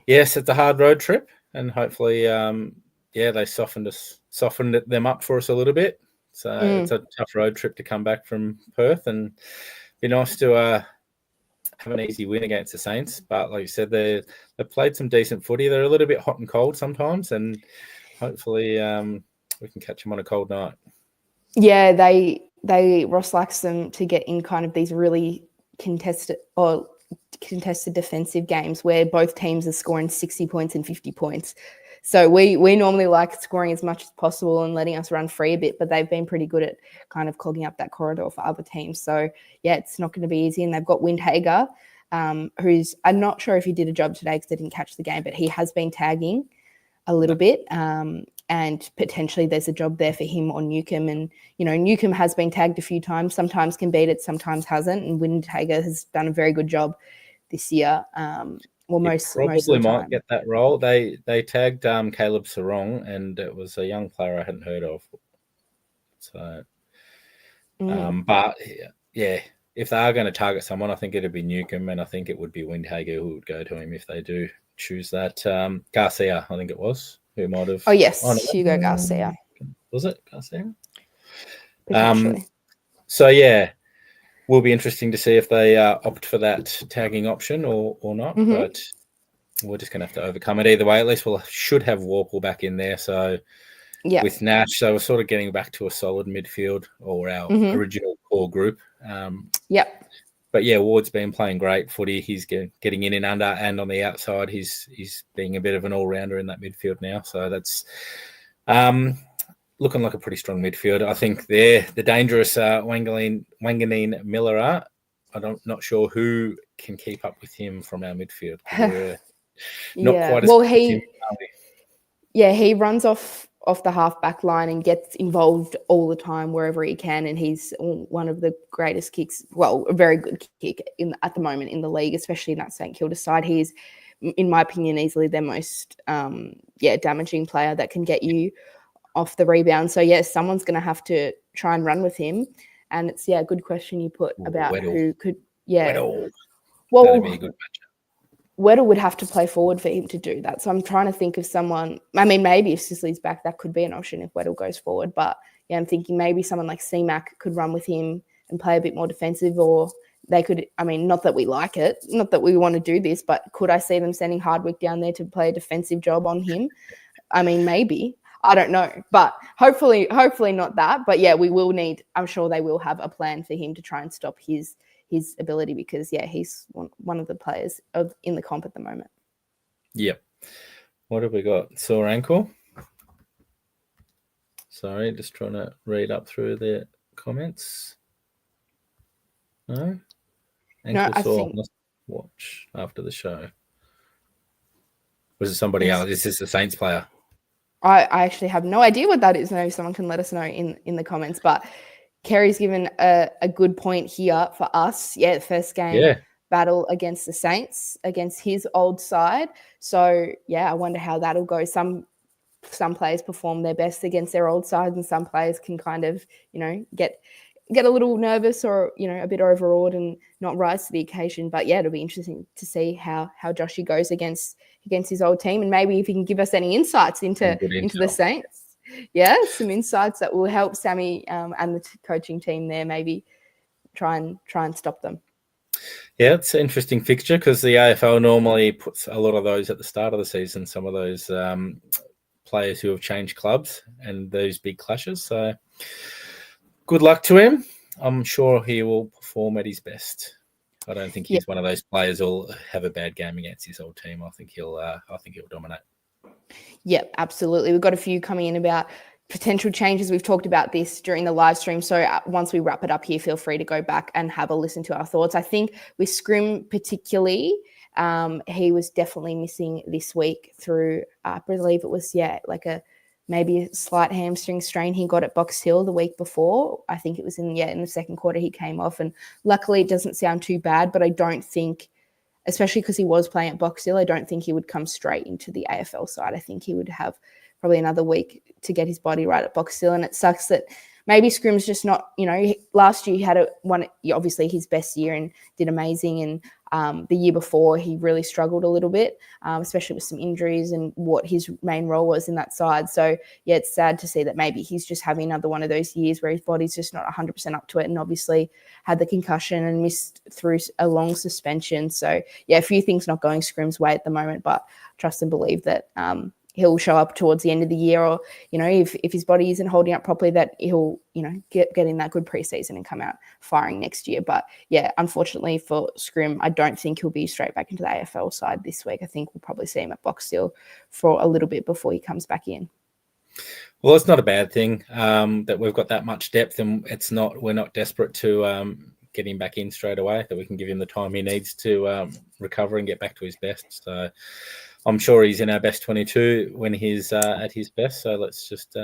it's a hard road trip, and hopefully, they softened them up for us a little bit. So it's a tough road trip to come back from Perth, and be nice to have an easy win against the Saints. But like you said, they played some decent footy. They're a little bit hot and cold sometimes, and hopefully we can catch them on a cold night. Yeah, Ross likes them to get in kind of these really contested defensive games where both teams are scoring 60 points and 50 points. So we normally like scoring as much as possible and letting us run free a bit, but they've been pretty good at kind of clogging up that corridor for other teams. So, it's not going to be easy. And they've got Windhager, who's, I'm not sure if he did a job today because I didn't catch the game, but he has been tagging a little bit. And potentially there's a job there for him on Newcomb. And, Newcomb has been tagged a few times, sometimes can beat it, sometimes hasn't. And Windhager has done a very good job this year. Most of the time. Might get that role. They tagged Caleb Sarong, and it was a young player I hadn't heard of. So, but if they are going to target someone, I think it'd be Newcomb, and I think it would be Windhager who would go to him if they do choose that. Garcia, I think it was, who might have. Oh yes, Hugo Garcia. Was it Garcia? Potentially. Will be interesting to see if they opt for that tagging option or not. Mm-hmm. But we're just going to have to overcome it either way. At least we should have Warple back in there. So with Nash, so we're sort of getting back to a solid midfield, or our original core group. But Ward's been playing great footy. He's getting in and under, and on the outside, he's being a bit of an all-rounder in that midfield now. So that's looking like a pretty strong midfield. I think the dangerous Wanganeen Miller. I'm not sure who can keep up with him from our midfield. Not quite as well, he runs off the half-back line and gets involved all the time wherever he can, and he's one of the greatest kicks, a very good kick at the moment in the league, especially in that St Kilda side. He's, in my opinion, easily their most damaging player that can get you off the rebound. So someone's going to have to try and run with him. And it's a good question you put about Weddle. Who could Weddle. Well, that'd be a good matchup. Weddle would have to play forward for him to do that. So I'm trying to think of someone. I mean, maybe if Sisley's back, that could be an option if Weddle goes forward. But I'm thinking maybe someone like C-Mac could run with him and play a bit more defensive, or they could. I mean, not that we like it, not that we want to do this, but could I see them sending Hardwick down there to play a defensive job on him? I mean, maybe. I don't know, but hopefully not that. But we will need. I'm sure they will have a plan for him to try and stop his ability, because he's one of the players in the comp at the moment. Yep. What have we got? Sore ankle. Sorry, just trying to read up through the comments. No. Ankle sore. Must watch after the show. Was it somebody else? Is this the Saints player? I actually have no idea what that is. Maybe someone can let us know in the comments. But Kerry's given a good point here for us. The first game battle against the Saints, against his old side. So, yeah, I wonder how that'll go. Some players perform their best against their old sides, and some players can kind of, get a little nervous or, a bit overawed and not rise to the occasion. But yeah, it'll be interesting to see how Joshy goes against his old team, and maybe if he can give us any insights into the Saints. Yeah, some insights that will help Sammy and the coaching team there maybe try and stop them. Yeah, it's an interesting fixture because the AFL normally puts a lot of those at the start of the season, some of those players who have changed clubs and those big clashes. So good luck to him. I'm sure he will perform at his best. I don't think he's one of those players who'll have a bad game against his old team. I think he'll dominate. Yep, absolutely. We've got a few coming in about potential changes. We've talked about this during the live stream. So once we wrap it up here, feel free to go back and have a listen to our thoughts. I think with Scrim particularly, he was definitely missing this week through, I believe it was, maybe a slight hamstring strain he got at Box Hill the week before. I think it was in the second quarter he came off, and luckily it doesn't sound too bad, but I don't think, especially because he was playing at Box Hill, I don't think he would come straight into the AFL side. I think he would have probably another week to get his body right at Box Hill, and it sucks that maybe Scrim's just not, last year he had obviously his best year and did amazing, and the year before he really struggled a little bit, especially with some injuries and what his main role was in that side. So yeah, it's sad to see that maybe he's just having another one of those years where his body's just not 100% up to it, and obviously had the concussion and missed through a long suspension. So yeah, a few things not going Scrim's way at the moment, but trust and believe that he'll show up towards the end of the year, or, if his body isn't holding up properly, that he'll, get in that good preseason and come out firing next year. But yeah, unfortunately for Scrim, I don't think he'll be straight back into the AFL side this week. I think we'll probably see him at Box Hill for a little bit before he comes back in. Well, it's not a bad thing that we've got that much depth, and we're not desperate to get him back in straight away, that we can give him the time he needs to recover and get back to his best. So I'm sure he's in our best 22 when he's at his best. So let's just,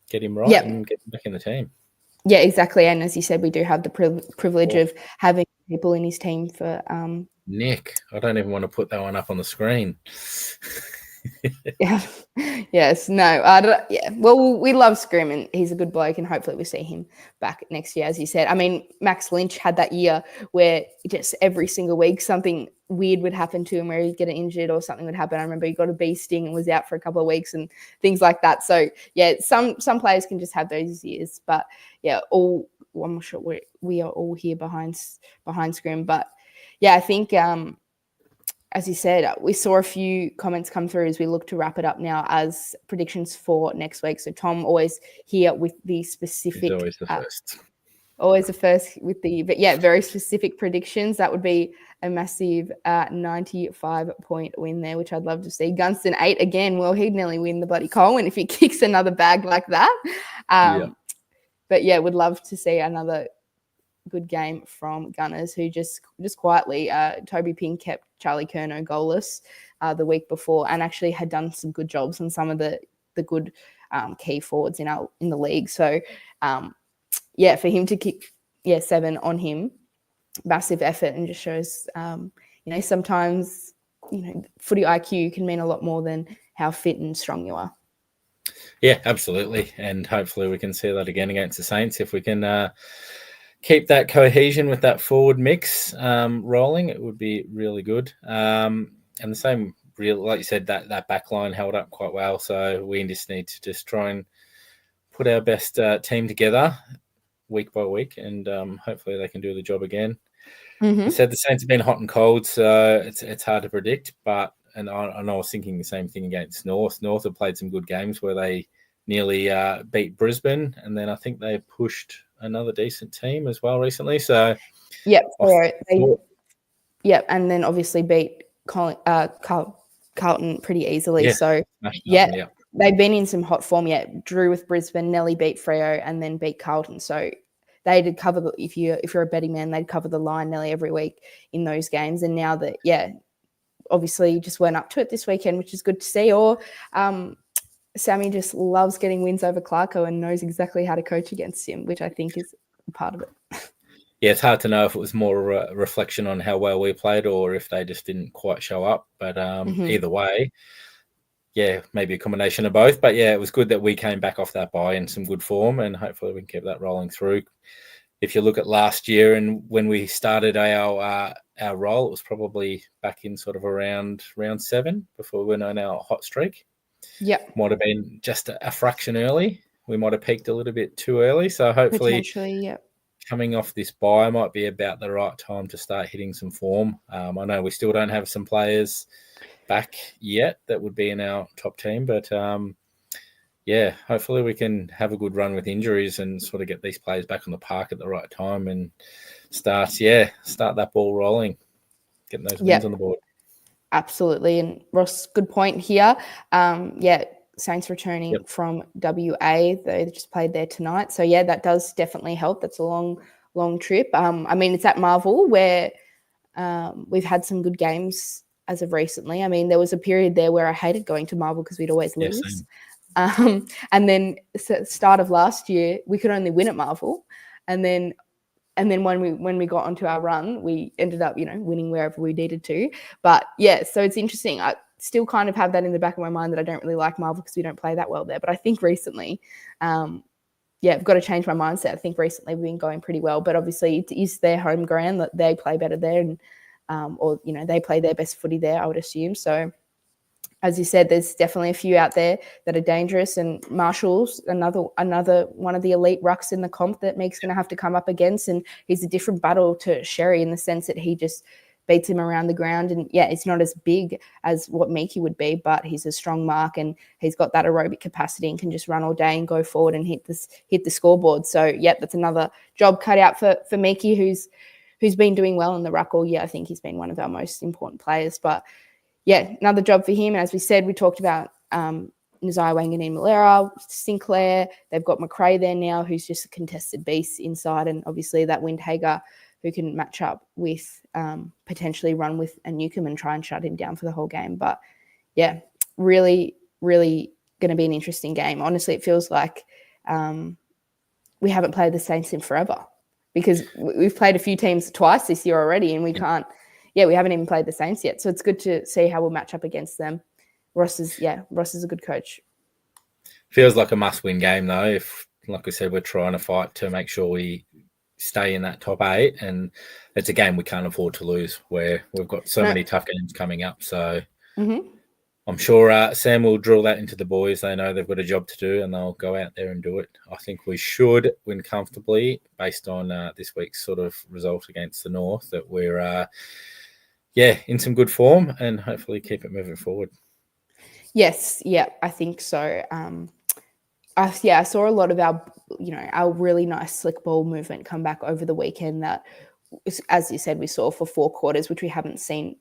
get him right and get him back in the team. Yeah, exactly. And as you said, we do have the privilege of having people in his team for... Nick, I don't even want to put that one up on the screen. Yeah. Yes. No. Yeah. Well, we love Scrim, and he's a good bloke, and hopefully we see him back next year, as you said. I mean, Max Lynch had that year where just every single week something weird would happen to him, where he'd get injured or something would happen. I remember he got a bee sting and was out for a couple of weeks and things like that. So yeah, some players can just have those years, but yeah, I'm sure we are all here behind Scrim. But yeah, I think as you said, we saw a few comments come through as we look to wrap it up now as predictions for next week. So Tom, always here with the specific. He's always the first. Always the first with very specific predictions. That would be a massive 95-point win there, which I'd love to see. Gunston 8 again. Well, he'd nearly win the bloody Coleman if he kicks another bag like that. But yeah, would love to see another good game from Gunners, who just quietly, Toby Ping kept Charlie Curnow goalless the week before, and actually had done some good jobs on some of the good key forwards in the league. So for him to kick 7 on him, massive effort, and just shows sometimes footy IQ can mean a lot more than how fit and strong you are. Yeah, absolutely, and hopefully we can see that again against the Saints if we can keep that cohesion with that forward mix rolling. It would be really good. And the same, like you said, that back line held up quite well. So we just need to just try and put our best team together week by week, and hopefully they can do the job again. Mm-hmm. I said the Saints have been hot and cold, so it's hard to predict. But I was thinking the same thing against North. North have played some good games where they nearly beat Brisbane, and then I think they pushed another decent team as well recently. So and then obviously beat Carlton pretty easily. Yeah, so they've been in some hot form. Drew with Brisbane, Nelly beat Freo, and then beat Carlton. So they did cover if you're a betting man, they'd cover the line nearly every week in those games. And now that obviously just weren't up to it this weekend, which is good to see. Or Sammy just loves getting wins over Clarko and knows exactly how to coach against him, which I think is part of it. yeah, it's hard to know if it was more a reflection on how well we played or if they just didn't quite show up. But either way, yeah, maybe a combination of both. But yeah, it was good that we came back off that bye in some good form, and hopefully we can keep that rolling through. If you look at last year and when we started our role, it was probably back in sort of around round 7 before we went on our hot streak. Yep. Might have been just a fraction early. We might have peaked a little bit too early. So hopefully, Potentially, yep. Coming off this bye might be about the right time to start hitting some form. I know we still don't have some players back yet that would be in our top team, but yeah, hopefully we can have a good run with injuries and sort of get these players back on the park at the right time and start that ball rolling, getting those wins on the board. Absolutely. And Ross, good point here. Saints returning from WA. They just played there tonight. So, yeah, that does definitely help. That's a long trip. I mean, it's at Marvel where we've had some good games as of recently. I mean, there was a period there where I hated going to Marvel because we'd always lose. And then start of last year, we could only win at Marvel. And then when we got onto our run, we ended up, winning wherever we needed to. But yeah, so it's interesting. I still kind of have that in the back of my mind that I don't really like Marvel because we don't play that well there. But I think recently, I've got to change my mindset. I think recently we've been going pretty well, but obviously it is their home ground that they play better there, and they play their best footy there, I would assume. So, as you said, there's definitely a few out there that are dangerous, and Marshall's another one of the elite rucks in the comp that Meek's going to have to come up against, and he's a different battle to Sherry in the sense that he just beats him around the ground, and it's not as big as what Meeky would be, but he's a strong mark and he's got that aerobic capacity and can just run all day and go forward and hit the scoreboard. So that's another job cut out for Meeky, who's been doing well in the ruck all year. I think he's been one of our most important players, but another job for him. And as we said, we talked about Nizai Wanganeen Malera, Sinclair. They've got McRae there now, who's just a contested beast inside. And obviously that Windhager, who can match up with, potentially run with a Newcomb and try and shut him down for the whole game. But really, really going to be an interesting game. Honestly, it feels like we haven't played the Saints in forever because we've played a few teams twice this year already and we can't. We haven't even played the Saints yet. So it's good to see how we'll match up against them. Ross is a good coach. Feels like a must-win game, though. If, like we said, we're trying to fight to make sure we stay in that top 8. And it's a game we can't afford to lose where we've got so many tough games coming up. So I'm sure Sam will drill that into the boys. They know they've got a job to do and they'll go out there and do it. I think we should win comfortably based on this week's sort of result against the North, that we're in some good form and hopefully keep it moving forward. Yes, I think so. I saw a lot of our really nice slick ball movement come back over the weekend that, as you said, we saw for 4 quarters, which we haven't seen,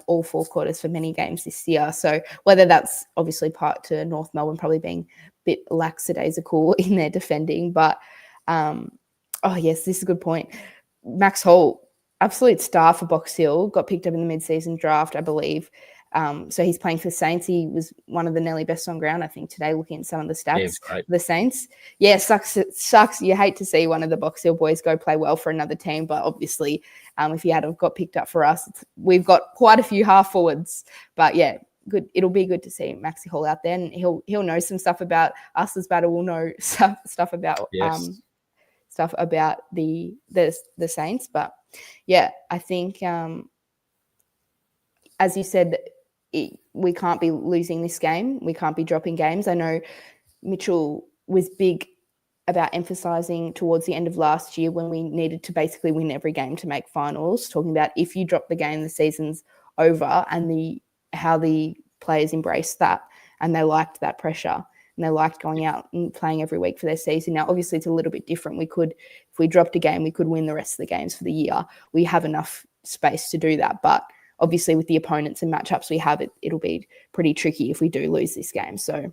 all 4 quarters for many games this year. So whether that's obviously part to North Melbourne probably being a bit lackadaisical in their defending, but this is a good point. Max Hall, absolute star for Box Hill, got picked up in the mid-season draft, I believe. So he's playing for the Saints. He was one of the nearly best on ground, I think, today, looking at some of the stats for the Saints. It sucks. You hate to see one of the Box Hill boys go play well for another team, but obviously if he had have got picked up for us, we've got quite a few half forwards. But good. It'll be good to see Maxi Hall out there, and he'll know some stuff about us as battle. We'll know stuff about the Saints. But I think as you said, we can't be losing this game. We can't be dropping games. I know Mitchell was big about emphasising towards the end of last year when we needed to basically win every game to make finals, talking about if you drop the game, the season's over, and how the players embraced that and they liked that pressure and they liked going out and playing every week for their season. Now, obviously, it's a little bit different. If we dropped a game, we could win the rest of the games for the year. We have enough space to do that, but obviously with the opponents and matchups we have, it'll be pretty tricky if we do lose this game. So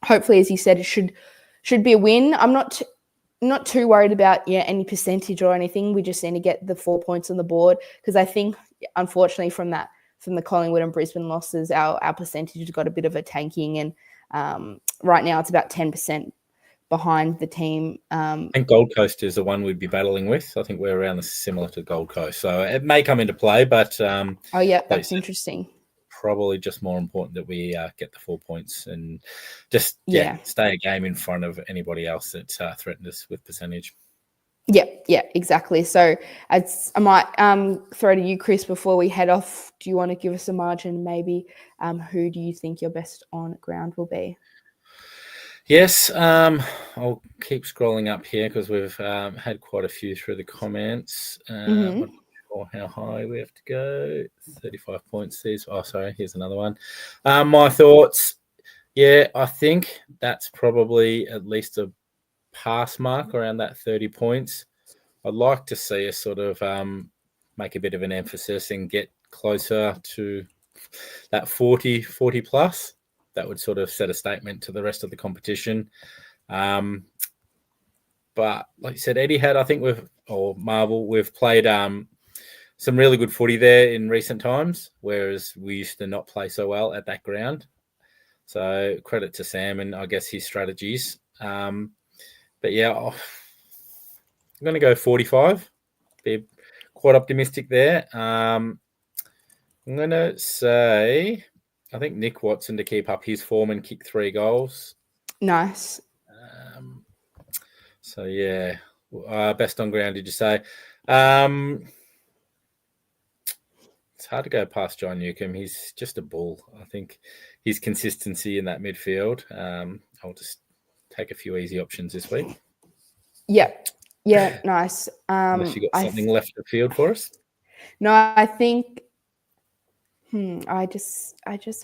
hopefully, as you said, it should be a win. I'm not too worried about any percentage or anything. We just need to get the 4 points on the board, because I think, unfortunately, from the Collingwood and Brisbane losses, our percentage has got a bit of a tanking, and right now it's about 10% behind the team. I think Gold Coast is the one we'd be battling with. I think we're around similar to Gold Coast. So it may come into play, but oh, yeah, that's interesting. Probably just more important that we get the 4 points and just stay a game in front of anybody else that threatened us with percentage. Yeah, exactly. So I might throw to you, Chris, before we head off. Do you want to give us a margin? Maybe who do you think your best on ground will be? Yes, I'll keep scrolling up here because we've had quite a few through the comments. I'm not sure how high we have to go. 35 points. Here's another one. My thoughts. Yeah, I think that's probably at least a pass mark around that 30 points. I'd like to see us sort of make a bit of an emphasis and get closer to that 40 plus. That would sort of set a statement to the rest of the competition. But like you said, Etihad, I think we've played some really good footy there in recent times, whereas we used to not play so well at that ground. So credit to Sam and I guess his strategies. But yeah, I'm going to go 45. Be quite optimistic there. I'm going to say, I think Nick Watson to keep up his form and kick 3 goals. Nice. So yeah, best on ground, did you say? It's hard to go past John Newcomb. He's just a bull. I think his consistency in that midfield. I'll just take a few easy options this week. Yeah, nice. Unless you got something left of field for us. No, I think. I just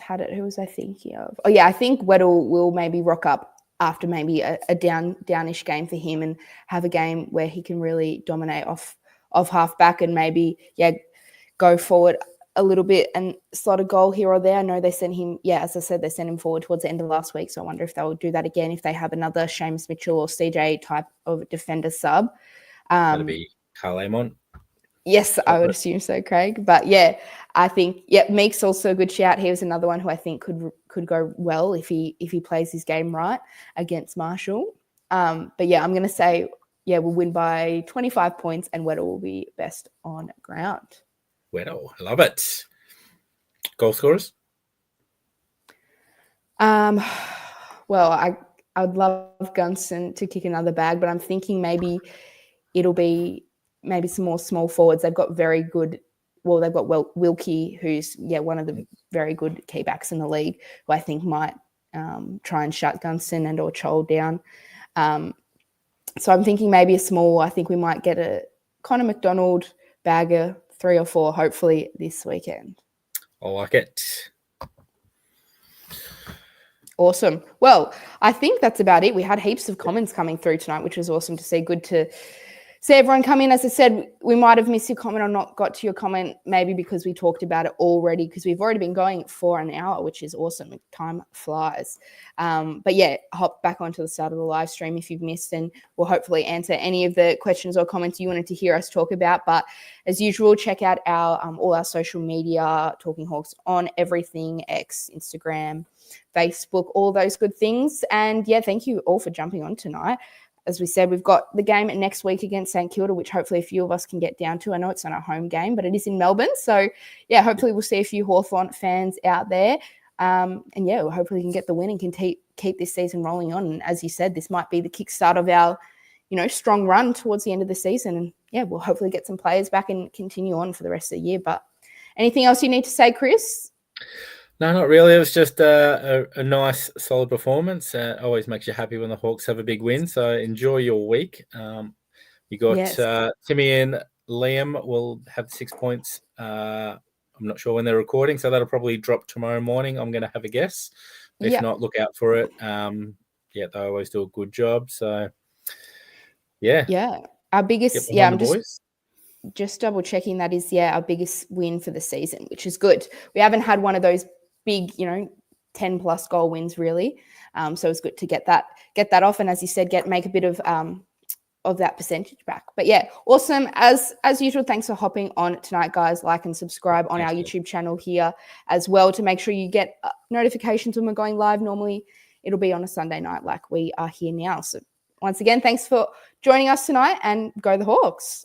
had it. Who was I thinking of? Oh yeah, I think Weddle will maybe rock up after maybe a downish game for him and have a game where he can really dominate off half back and maybe go forward a little bit and slot a goal here or there. I know they sent him, as I said, they sent him forward towards the end of last week. So I wonder if they'll do that again if they have another Seamus Mitchell or CJ type of defender sub. That'd be Carl Amont. Yes, I would assume so, Craig. But yeah, I think Meek's also a good shout. He was another one who I think could go well if he plays his game right against Marshall. But yeah, I'm going to say we'll win by 25 points and Weddle will be best on ground. Weddle, I love it. Goal scorers? Well, I would love Gunston to kick another bag, but I'm thinking maybe it'll be some more small forwards. They've got very good. Well, they've got Wilkie, who's one of the very good key backs in the league, who I think might try and shut Gunston and or Chol down. So I'm thinking maybe a small. I think we might get a Connor McDonald bagger 3 or 4, hopefully this weekend. I like it. Awesome. Well, I think that's about it. We had heaps of comments coming through tonight, which was awesome to see. Good to see everyone come in. As I said, we might have missed your comment or not got to your comment, maybe because we talked about it already, because we've already been going for an hour, which is awesome. Time flies. But yeah, hop back onto the start of the live stream if you've missed, and we'll hopefully answer any of the questions or comments you wanted to hear us talk about. But as usual, check out our all our social media, Talking Hawks, on everything, X, Instagram, Facebook, all those good things. And yeah, thank you all for jumping on tonight. As we said, we've got the game next week against St Kilda, which hopefully a few of us can get down to. I know it's not a home game, but it is in Melbourne. So, yeah, hopefully we'll see a few Hawthorn fans out there. And, yeah, we'll hopefully can get the win and can keep this season rolling on. And as you said, this might be the kickstart of our, strong run towards the end of the season. And, yeah, we'll hopefully get some players back and continue on for the rest of the year. But anything else you need to say, Chris? No, not really. It was just a nice, solid performance. Always makes you happy when the Hawks have a big win. So enjoy your week. You got Timmy and Liam will have 6 points. I'm not sure when they're recording, so that'll probably drop tomorrow morning. I'm going to have a guess. If not, look out for it. They always do a good job. So, yeah. Yeah. Our biggest, I'm just double checking that is, our biggest win for the season, which is good. We haven't had one of those big, 10 plus goal wins really. So it's good to get that off. And as you said, make a bit of that percentage back. But yeah, awesome. As usual, thanks for hopping on tonight, guys. Like and subscribe on our YouTube channel here as well to make sure you get notifications when we're going live. Normally it'll be on a Sunday night like we are here now. So once again, thanks for joining us tonight, and go the Hawks.